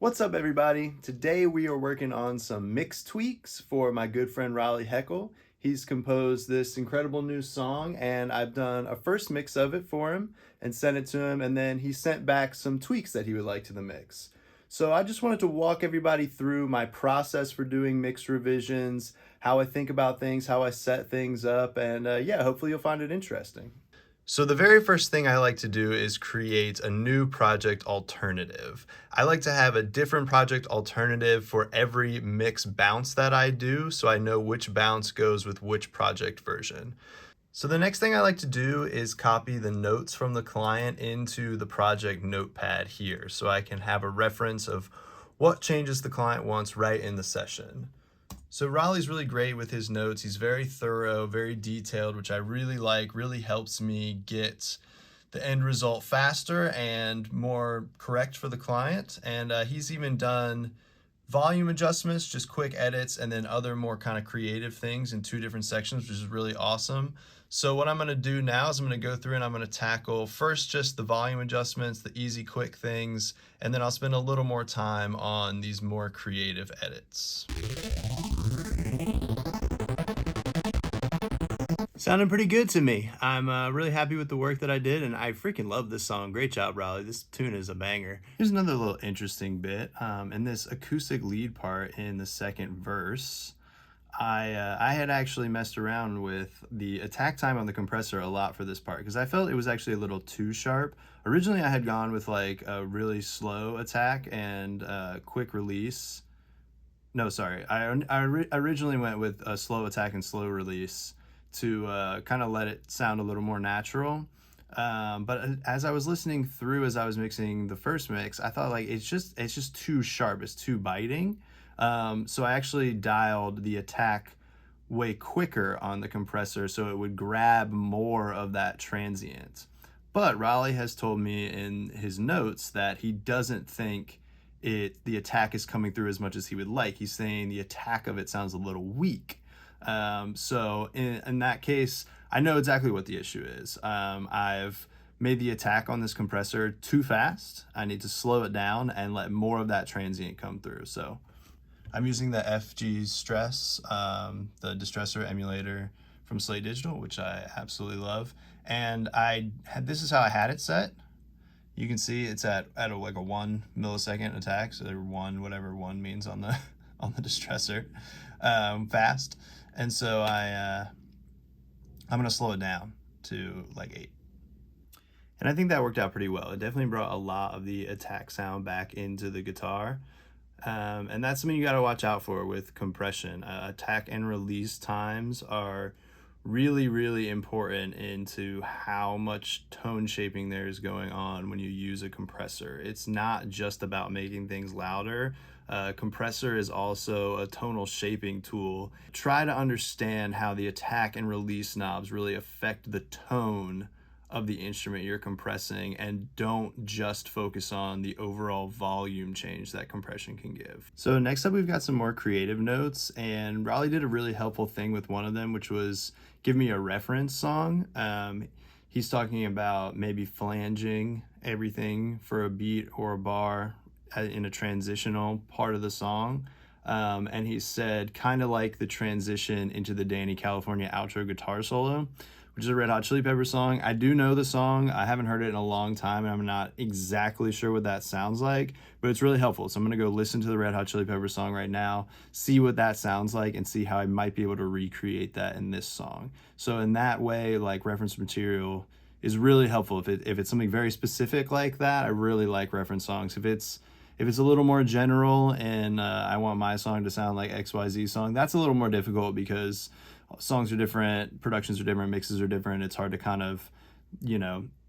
What's up, everybody? Today we are working on some mix tweaks for my good friend Raleigh Heckle. He's composed this incredible new song, and I've done a first mix of it for him and sent it to him, and then he sent back some tweaks that he would like to the mix. So I just wanted to walk everybody through my process for doing mix revisions, how I think about things, how I set things up, and yeah, hopefully you'll find it interesting. So the very first thing I like to do is create a new project alternative. I like to have a different project alternative for every mix bounce that I do, so I know which bounce goes with which project version. So the next thing I like to do is copy the notes from the client into the project notepad here, so I can have a reference of what changes the client wants right in the session. So Raleigh's really great with his notes. He's very thorough, very detailed, which I really like, really helps me get the end result faster and more correct for the client. And he's even done volume adjustments, just quick edits, and then other more kind of creative things in two different sections, which is really awesome. So what I'm going to do now is I'm going to go through and I'm going to tackle first just the volume adjustments, the easy, quick things, and then I'll spend a little more time on these more creative edits. Sounded pretty good to me. I'm really happy with the work that I did, and I freaking love this song. Great job, Raleigh. This tune is a banger. Here's another little interesting bit. In this acoustic lead part in the second verse, I had actually messed around with the attack time on the compressor a lot for this part because I felt it was actually a little too sharp. Originally, I had gone with like a really slow attack and quick release. No, sorry. I originally went with a slow attack and slow release to kind of let it sound a little more natural. But as I was listening through, as I was mixing the first mix, I thought like it's just too sharp. It's too biting. So I actually dialed the attack way quicker on the compressor so it would grab more of that transient. But Raleigh has told me in his notes that he doesn't think the attack is coming through as much as he would like. He's saying the attack of it sounds a little weak. So in that case, I know exactly what the issue is. I've made the attack on this compressor too fast. I need to slow it down and let more of that transient come through. So I'm using the FG Stress, the distressor emulator from Slate Digital, which I absolutely love. And this is how I had it set. You can see it's at like a 1 millisecond attack, so they're whatever one means on the on the distressor, fast. And so I'm gonna slow it down to like 8. And I think that worked out pretty well. It definitely brought a lot of the attack sound back into the guitar. And that's something you got to watch out for with compression. Attack and release times are really, really important into how much tone shaping there is going on when you use a compressor. It's not just about making things louder. Compressor is also a tonal shaping tool. Try to understand how the attack and release knobs really affect the tone of the instrument you're compressing, and don't just focus on the overall volume change that compression can give. So next up, we've got some more creative notes, and Raleigh did a really helpful thing with one of them, which was give me a reference song. He's talking about maybe flanging everything for a beat or a bar in a transitional part of the song. And he said kind of like the transition into the Danny California outro guitar solo, which is a Red Hot Chili Peppers song. I do know the song. I haven't heard it in a long time, and I'm not exactly sure what that sounds like, but it's really helpful. So I'm going to go listen to the Red Hot Chili Peppers song right now, see what that sounds like, and see how I might be able to recreate that in this song. So in that way, like, reference material is really helpful. If it's something very specific like that, I really like reference songs. If it's a little more general and I want my song to sound like XYZ song, that's a little more difficult because songs are different, productions are different, mixes are different. It's hard to kind of,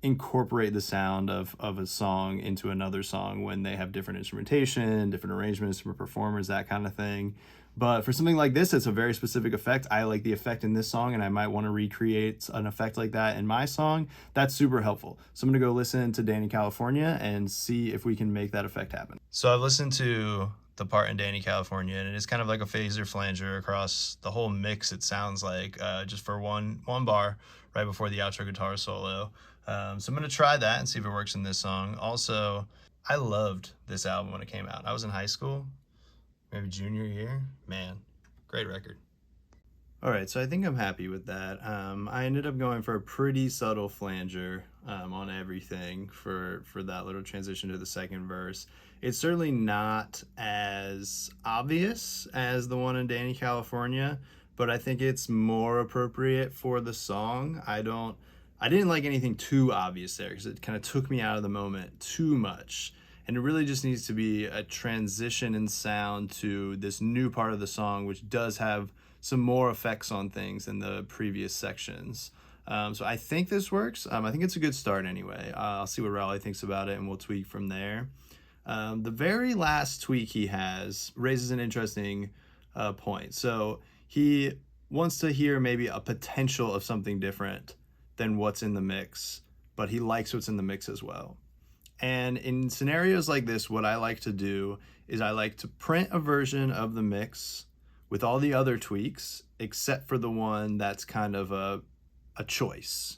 incorporate the sound of a song into another song when they have different instrumentation, different arrangements, different performers, that kind of thing. But for something like this, it's a very specific effect. I like the effect in this song, and I might want to recreate an effect like that in my song. That's super helpful. So I'm going to go listen to Danny California and see if we can make that effect happen. So I've listened to the part in Danny California, and it is kind of like a phaser flanger across the whole mix. It sounds like just for one bar right before the outro guitar solo. So I'm going to try that and see if it works in this song. Also, I loved this album when it came out. I was in high school, maybe junior year. Man, great record. All right, so I think I'm happy with that. I ended up going for a pretty subtle flanger on everything for that little transition to the second verse. It's certainly not as obvious as the one in Danny California, but I think it's more appropriate for the song. I didn't like anything too obvious there because it kind of took me out of the moment too much. And it really just needs to be a transition in sound to this new part of the song, which does have some more effects on things in the previous sections. So I think this works. I think it's a good start anyway. I'll see what Raleigh thinks about it and we'll tweak from there. The very last tweak he has raises an interesting point. So he wants to hear maybe a potential of something different than what's in the mix, but he likes what's in the mix as well. And in scenarios like this, what I like to do is I like to print a version of the mix with all the other tweaks, except for the one that's kind of a choice.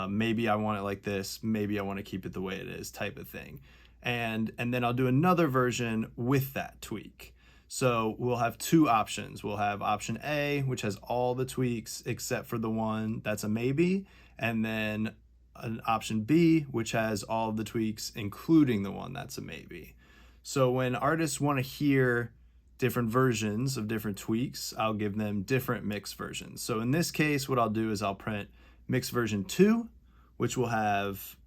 Maybe I want it like this, maybe I want to keep it the way it is, type of thing. And then I'll do another version with that tweak. So we'll have two options. We'll have option A, which has all the tweaks except for the one that's a maybe, and then an option B, which has all of the tweaks, including the one that's a maybe. So when artists want to hear different versions of different tweaks, I'll give them different mix versions. So in this case, what I'll do is I'll print mix version 2, which will have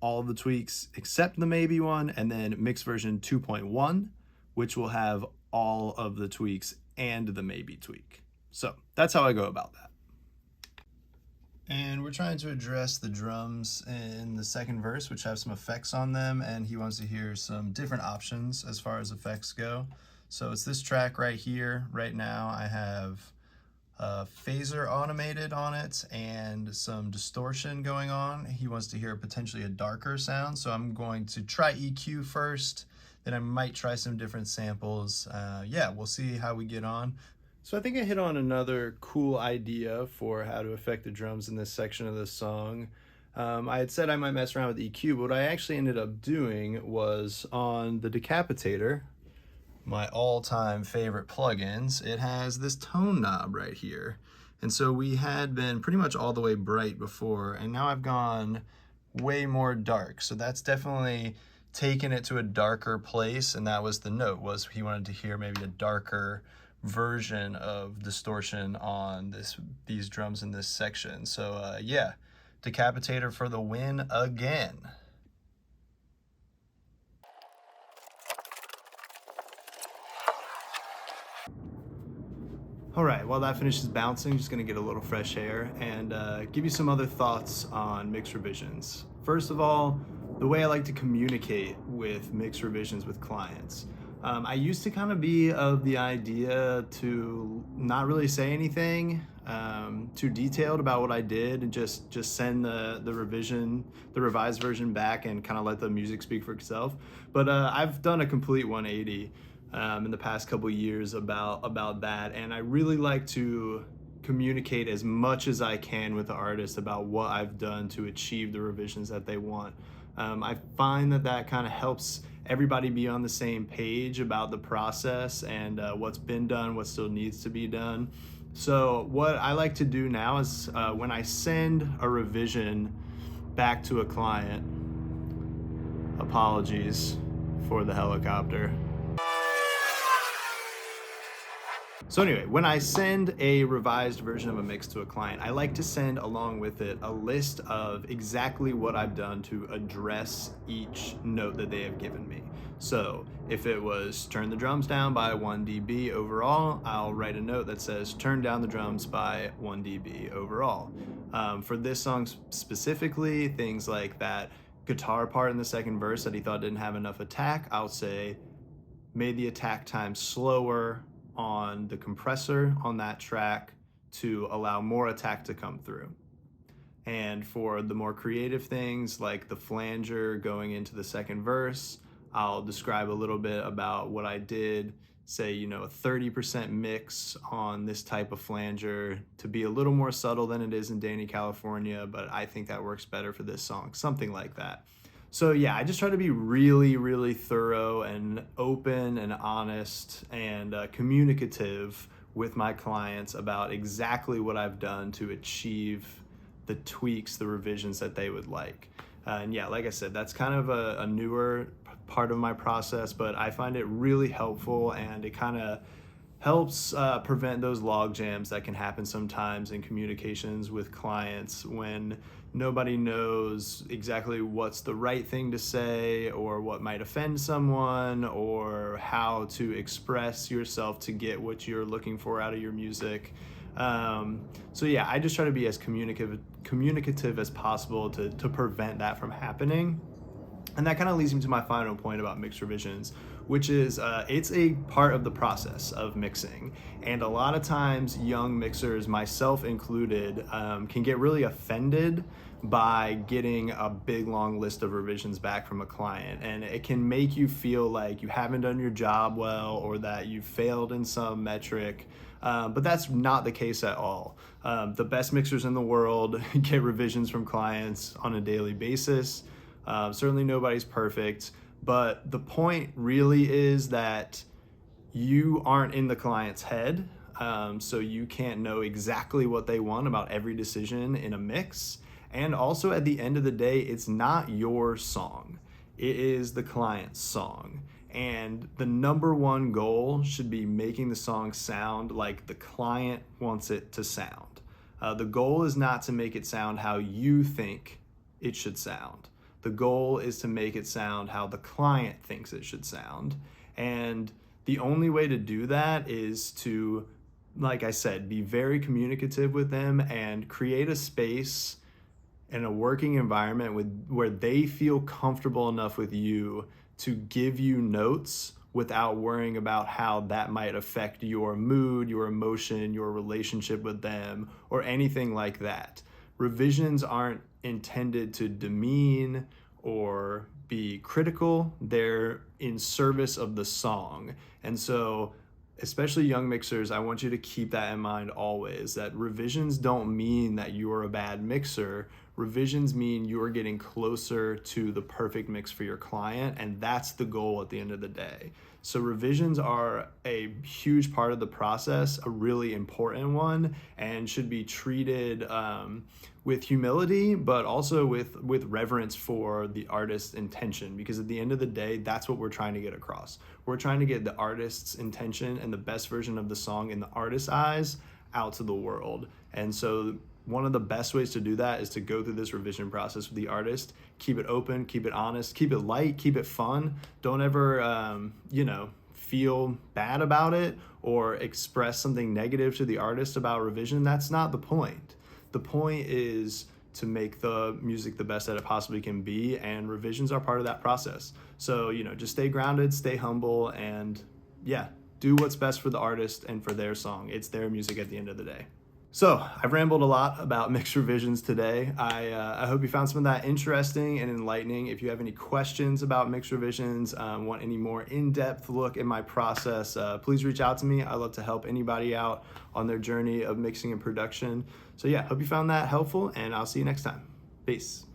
all of the tweaks except the maybe one, and then mix version 2.1, which will have all of the tweaks and the maybe tweak. So that's how I go about that. And we're trying to address the drums in the second verse, which have some effects on them, and he wants to hear some different options as far as effects go. So it's this track right here. Right now I have a phaser automated on it and some distortion going on. He wants to hear potentially a darker sound, so I'm going to try EQ first, then I might try some different samples. Yeah, we'll see how we get on. So I think I hit on another cool idea for how to affect the drums in this section of the song. I had said I might mess around with EQ, but what I actually ended up doing was on the Decapitator, my all-time favorite plugins, it has this tone knob right here. And so we had been pretty much all the way bright before, and now I've gone way more dark. So that's definitely taken it to a darker place, and that was the note, was he wanted to hear maybe a darker version of distortion on these drums in this section. So yeah, Decapitator for the win again. All right, while that finishes bouncing, just gonna get a little fresh air and give you some other thoughts on mix revisions. First of all, the way I like to communicate with mix revisions with clients. I used to kind of be of the idea to not really say anything too detailed about what I did and just send the revised version back and kind of let the music speak for itself. But I've done a complete 180 in the past couple years about that, and I really like to communicate as much as I can with the artist about what I've done to achieve the revisions that they want. I find that kind of helps everybody be on the same page about the process and what's been done, what still needs to be done. So what I like to do now is when I send a revision back to a client, apologies for the helicopter. So anyway, when I send a revised version of a mix to a client, I like to send along with it a list of exactly what I've done to address each note that they have given me. So if it was turn the drums down by 1 dB overall, I'll write a note that says turn down the drums by 1 dB overall. For this song specifically, things like that guitar part in the second verse that he thought didn't have enough attack, I'll say made the attack time slower on the compressor on that track to allow more attack to come through. And for the more creative things like the flanger going into the second verse, I'll describe a little bit about what I did, say, a 30% mix on this type of flanger to be a little more subtle than it is in Danny California, but I think that works better for this song, something like that. So yeah, I just try to be really, really thorough and open and honest and communicative with my clients about exactly what I've done to achieve the tweaks, the revisions that they would like. And yeah, like I said, that's kind of a newer part of my process, but I find it really helpful, and it kind of helps prevent those log jams that can happen sometimes in communications with clients when nobody knows exactly what's the right thing to say, or what might offend someone, or how to express yourself to get what you're looking for out of your music. So yeah, I just try to be as communicative as possible to prevent that from happening. And that kind of leads me to my final point about mixed revisions, which is it's a part of the process of mixing. And a lot of times young mixers, myself included, can get really offended by getting a big long list of revisions back from a client. And it can make you feel like you haven't done your job well, or that you failed in some metric. But that's not the case at all. The best mixers in the world get revisions from clients on a daily basis. Certainly nobody's perfect, but the point really is that you aren't in the client's head, so you can't know exactly what they want about every decision in a mix. And also, at the end of the day, it's not your song. It is the client's song. And the number one goal should be making the song sound like the client wants it to sound. The goal is not to make it sound how you think it should sound. The goal is to make it sound how the client thinks it should sound. And the only way to do that is to, like I said, be very communicative with them and create a space and a working environment where they feel comfortable enough with you to give you notes without worrying about how that might affect your mood, your emotion, your relationship with them, or anything like that. Revisions aren't intended to demean or be critical. They're in service of the song. And so, especially young mixers, I want you to keep that in mind always, that revisions don't mean that you're a bad mixer. Revisions mean you're getting closer to the perfect mix for your client, and that's the goal at the end of the day. So revisions are a huge part of the process, a really important one, and should be treated with humility, but also with reverence for the artist's intention, because at the end of the day, that's what we're trying to get across. We're trying to get the artist's intention and the best version of the song in the artist's eyes out to the world. And so one of the best ways to do that is to go through this revision process with the artist. Keep it open, keep it honest, keep it light, keep it fun. Don't ever, feel bad about it or express something negative to the artist about revision. That's not the point. The point is to make the music the best that it possibly can be, and revisions are part of that process. So, just stay grounded, stay humble, and do what's best for the artist and for their song. It's their music at the end of the day. So I've rambled a lot about mixed revisions today. I hope you found some of that interesting and enlightening. If you have any questions about mixed revisions, want any more in-depth look at my process, please reach out to me. I love to help anybody out on their journey of mixing and production. So hope you found that helpful, and I'll see you next time. Peace.